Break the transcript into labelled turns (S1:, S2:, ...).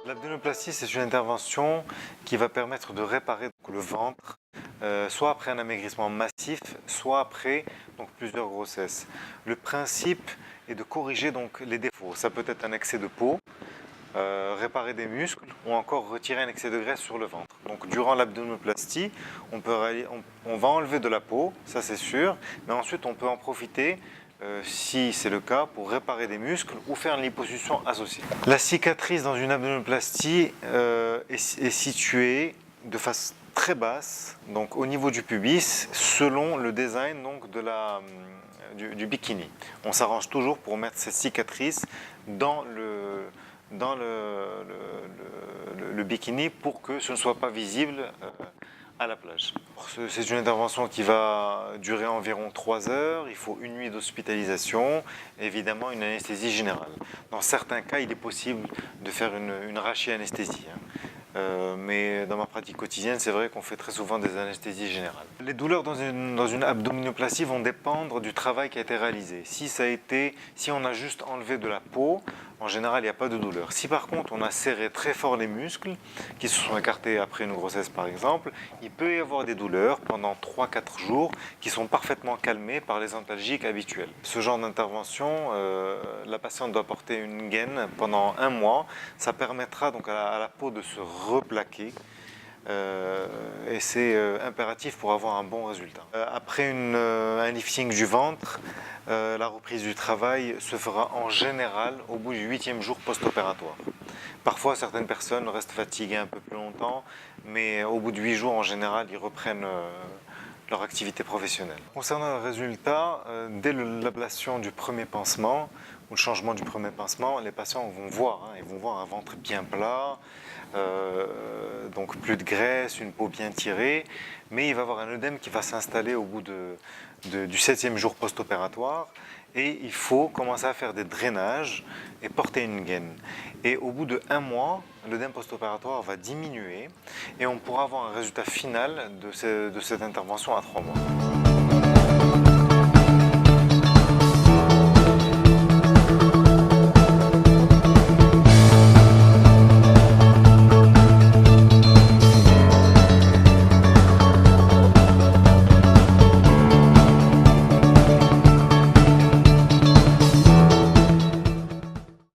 S1: L'abdominoplastie, c'est une intervention qui va permettre de réparer le ventre, soit après un amaigrissement massif, soit après plusieurs grossesses. Le principe est de corriger les défauts. Ça peut être un excès de peau, réparer des muscles ou encore retirer un excès de graisse sur le ventre. Donc durant l'abdominoplastie, on va enlever de la peau, ça c'est sûr, mais ensuite on peut en profiter si c'est le cas, pour réparer des muscles ou faire une liposuction associée. La cicatrice dans une abdominoplastie est située de face très basse, donc au niveau du pubis, selon le design du bikini. On s'arrange toujours pour mettre cette cicatrice dans le bikini pour que ce ne soit pas visible à la plage. C'est une intervention qui va durer environ 3 heures, il faut une nuit d'hospitalisation, évidemment une anesthésie générale. Dans certains cas, il est possible de faire une rachianesthésie. Mais dans ma pratique quotidienne, c'est vrai qu'on fait très souvent des anesthésies générales. Les douleurs dans une abdominoplastie vont dépendre du travail qui a été réalisé. Si on a juste enlevé de la peau, en général, il n'y a pas de douleur. Si par contre, on a serré très fort les muscles, qui se sont écartés après une grossesse par exemple, il peut y avoir des douleurs pendant 3-4 jours qui sont parfaitement calmées par les antalgiques habituels. Ce genre d'intervention, la patiente doit porter une gaine pendant 1 mois. Ça permettra donc à la peau de se replaquer. Et c'est impératif pour avoir un bon résultat. Après un lifting du ventre, la reprise du travail se fera en général au bout du 8e jour post-opératoire. Parfois, certaines personnes restent fatiguées un peu plus longtemps, mais au bout de 8 jours, en général, ils reprennent leur activité professionnelle. Concernant le résultat, dès l'ablation du premier pansement, ou le changement du premier pansement, les patients vont voir, ils vont voir un ventre bien plat, donc plus de graisse, une peau bien tirée, mais il va y avoir un œdème qui va s'installer au bout du 7e jour post-opératoire, et il faut commencer à faire des drainages et porter une gaine. Et au bout de 1 mois, l'œdème post-opératoire va diminuer et on pourra avoir un résultat final de cette intervention à 3 mois.